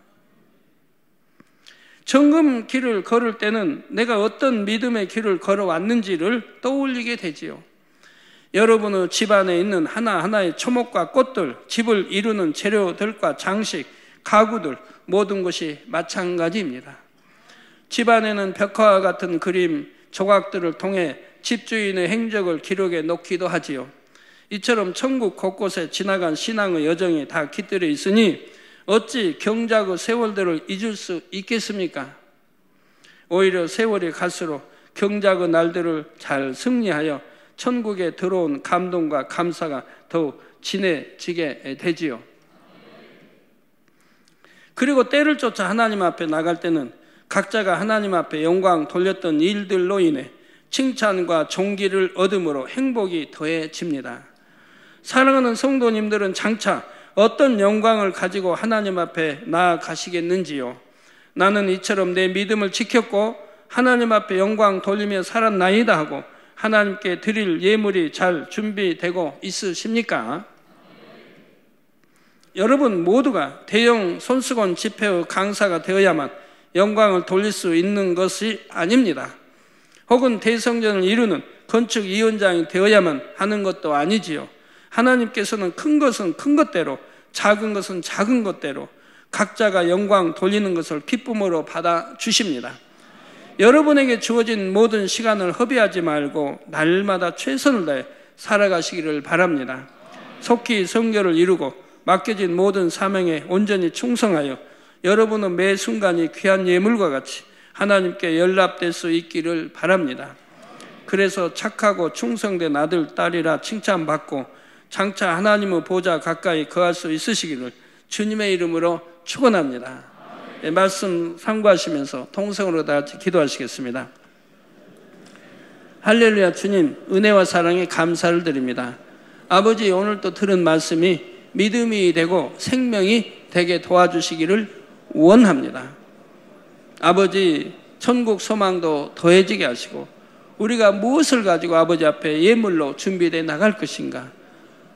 정금 길을 걸을 때는 내가 어떤 믿음의 길을 걸어왔는지를 떠올리게 되지요. 여러분의 집안에 있는 하나하나의 초목과 꽃들, 집을 이루는 재료들과 장식, 가구들 모든 것이 마찬가지입니다. 집안에는 벽화와 같은 그림, 조각들을 통해 집주인의 행적을 기록해 놓기도 하지요. 이처럼 천국 곳곳에 지나간 신앙의 여정이 다 깃들어 있으니 어찌 경작의 세월들을 잊을 수 있겠습니까? 오히려 세월이 갈수록 경작의 날들을 잘 승리하여 천국에 들어온 감동과 감사가 더욱 진해지게 되지요. 그리고 때를 쫓아 하나님 앞에 나갈 때는 각자가 하나님 앞에 영광 돌렸던 일들로 인해 칭찬과 존귀를 얻음으로 행복이 더해집니다. 사랑하는 성도님들은 장차 어떤 영광을 가지고 하나님 앞에 나아가시겠는지요? 나는 이처럼 내 믿음을 지켰고 하나님 앞에 영광 돌리며 살았나이다 하고 하나님께 드릴 예물이 잘 준비되고 있으십니까? 여러분 모두가 대형 손수건 집회의 강사가 되어야만 영광을 돌릴 수 있는 것이 아닙니다. 혹은 대성전을 이루는 건축위원장이 되어야만 하는 것도 아니지요. 하나님께서는 큰 것은 큰 것대로, 작은 것은 작은 것대로 각자가 영광 돌리는 것을 기쁨으로 받아주십니다. 여러분에게 주어진 모든 시간을 허비하지 말고 날마다 최선을 다해 살아가시기를 바랍니다. 속히 성결을 이루고 맡겨진 모든 사명에 온전히 충성하여 여러분은 매 순간이 귀한 예물과 같이 하나님께 연락될 수 있기를 바랍니다. 그래서 착하고 충성된 아들, 딸이라 칭찬받고 장차 하나님의 보좌 가까이 거할 수 있으시기를 주님의 이름으로 축원합니다. 네, 말씀 참고하시면서 통성으로 다 같이 기도하시겠습니다. 할렐루야. 주님, 은혜와 사랑에 감사를 드립니다. 아버지, 오늘 또 들은 말씀이 믿음이 되고 생명이 되게 도와주시기를 원합니다. 아버지, 천국 소망도 더해지게 하시고 우리가 무엇을 가지고 아버지 앞에 예물로 준비되어 나갈 것인가.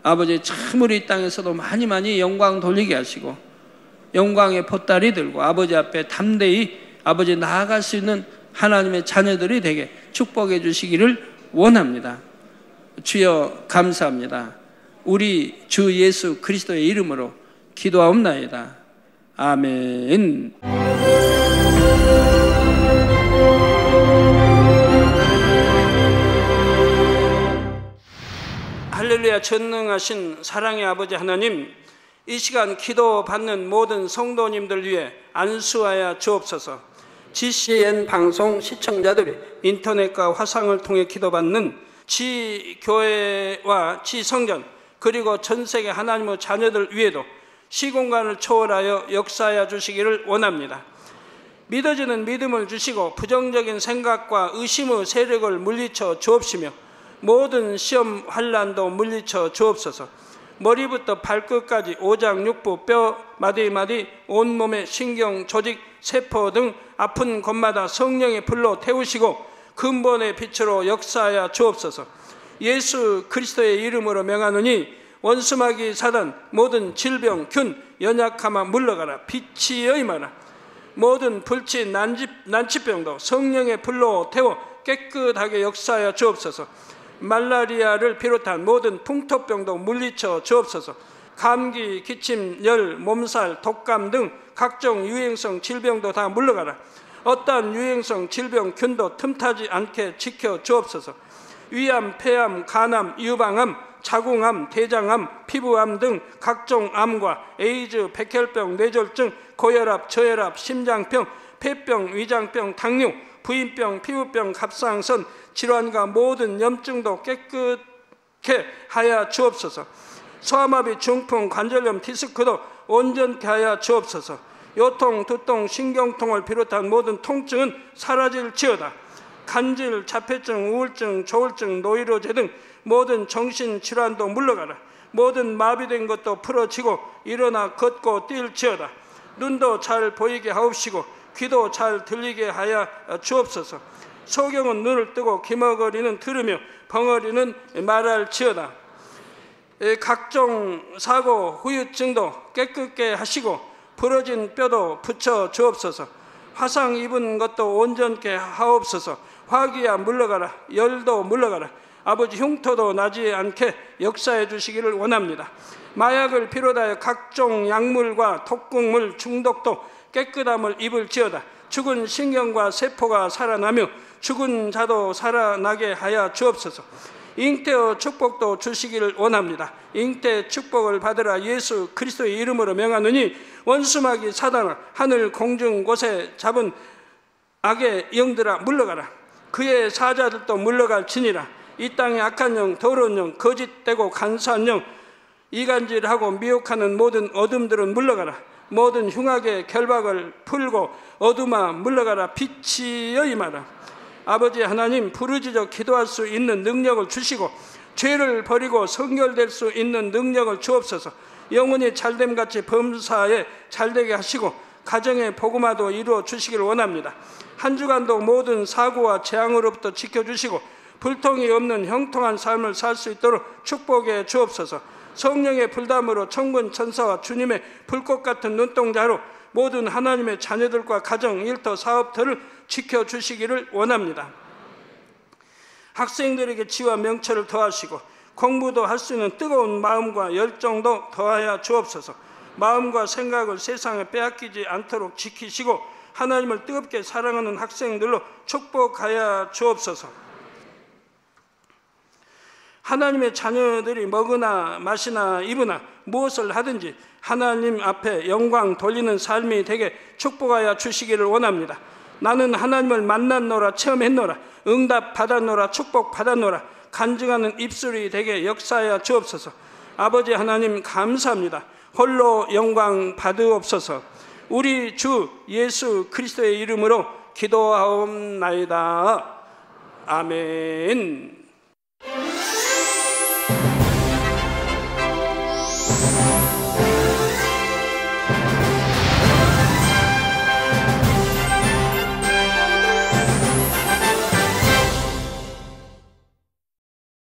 아버지, 참으로 이 땅에서도 많이 영광 돌리게 하시고 영광의 보따리 들고 아버지 앞에 담대히 아버지 나아갈 수 있는 하나님의 자녀들이 되게 축복해 주시기를 원합니다. 주여 감사합니다. 우리 주 예수 그리스도의 이름으로 기도하옵나이다. 아멘. 할렐루야. 전능하신 사랑의 아버지 하나님, 이 시간 기도받는 모든 성도님들 위해 안수하여 주옵소서. GCN 방송 시청자들이 인터넷과 화상을 통해 기도받는 지교회와 지성전 그리고 전세계 하나님의 자녀들 위에도 시공간을 초월하여 역사하여 주시기를 원합니다. 믿어지는 믿음을 주시고 부정적인 생각과 의심의 세력을 물리쳐 주옵시며 모든 시험 환난도 물리쳐 주옵소서. 머리부터 발끝까지 오장육부 뼈 마디마디 온몸의 신경 조직 세포 등 아픈 곳마다 성령의 불로 태우시고 근본의 빛으로 역사하여 주옵소서. 예수 그리스도의 이름으로 명하노니 원수마귀 사단 모든 질병 균 연약함아 물러가라. 빛이 임하라. 모든 불치 난치병도 성령의 불로 태워 깨끗하게 역사하여 주옵소서. 말라리아를 비롯한 모든 풍토병도 물리쳐 주옵소서. 감기, 기침, 열, 몸살, 독감 등 각종 유행성 질병도 다 물러가라. 어떠한 유행성 질병 균도 틈타지 않게 지켜 주옵소서. 위암, 폐암, 간암, 유방암, 자궁암, 대장암, 피부암 등 각종 암과 에이즈, 백혈병, 뇌졸중, 고혈압, 저혈압, 심장병, 폐병, 위장병, 당뇨, 부인병, 피부병, 갑상선 질환과 모든 염증도 깨끗게 하여 주옵소서. 소아마비, 중풍, 관절염, 디스크도 온전케 하여 주옵소서. 요통, 두통, 신경통을 비롯한 모든 통증은 사라질지어다. 간질, 자폐증, 우울증, 조울증, 노이로제 등 모든 정신질환도 물러가라. 모든 마비된 것도 풀어지고 일어나 걷고 뛸지어다. 눈도 잘 보이게 하옵시고 귀도 잘 들리게 하여 주옵소서. 소경은 눈을 뜨고 기머거리는 들으며 벙어리는 말할지어다. 각종 사고 후유증도 깨끗게 하시고 부러진 뼈도 붙여 주옵소서. 화상 입은 것도 온전케 하옵소서. 화기야 물러가라. 열도 물러가라. 아버지, 흉터도 나지 않게 역사해 주시기를 원합니다. 마약을 비롯하여 각종 약물과 독극물 중독도 깨끗함을 입을지어다. 죽은 신경과 세포가 살아나며 죽은 자도 살아나게 하여 주옵소서. 잉태의 축복도 주시기를 원합니다. 잉태 축복을 받으라. 예수 그리스도의 이름으로 명하노니 원수마귀 사단아, 하늘 공중 곳에 잡은 악의 영들아 물러가라. 그의 사자들도 물러갈지니라. 이 땅의 악한 영, 더러운 영, 거짓되고 간사한 영, 이간질하고 미혹하는 모든 어둠들은 물러가라. 모든 흉악의 결박을 풀고 어둠아 물러가라. 빛이 임하라. 아버지 하나님, 부르짖어 기도할 수 있는 능력을 주시고 죄를 버리고 성결될 수 있는 능력을 주옵소서. 영혼이 잘됨같이 범사에 잘되게 하시고 가정의 복음화도 이루어 주시기를 원합니다. 한 주간도 모든 사고와 재앙으로부터 지켜주시고 불통이 없는 형통한 삶을 살 수 있도록 축복해 주옵소서. 성령의 불담으로 천군 천사와 주님의 불꽃 같은 눈동자로 모든 하나님의 자녀들과 가정, 일터, 사업터를 지켜주시기를 원합니다. 학생들에게 지와 명철을 더하시고 공부도 할 수 있는 뜨거운 마음과 열정도 더하여 주옵소서. 마음과 생각을 세상에 빼앗기지 않도록 지키시고 하나님을 뜨겁게 사랑하는 학생들로 축복하여 주옵소서. 하나님의 자녀들이 먹으나 마시나 입으나 무엇을 하든지 하나님 앞에 영광 돌리는 삶이 되게 축복하여 주시기를 원합니다. 나는 하나님을 만났노라, 체험했노라, 응답 받았노라, 축복 받았노라, 간증하는 입술이 되게 역사하여 주옵소서. 아버지 하나님 감사합니다. 홀로 영광 받으옵소서. 우리 주 예수 그리스도의 이름으로 기도하옵나이다. 아멘.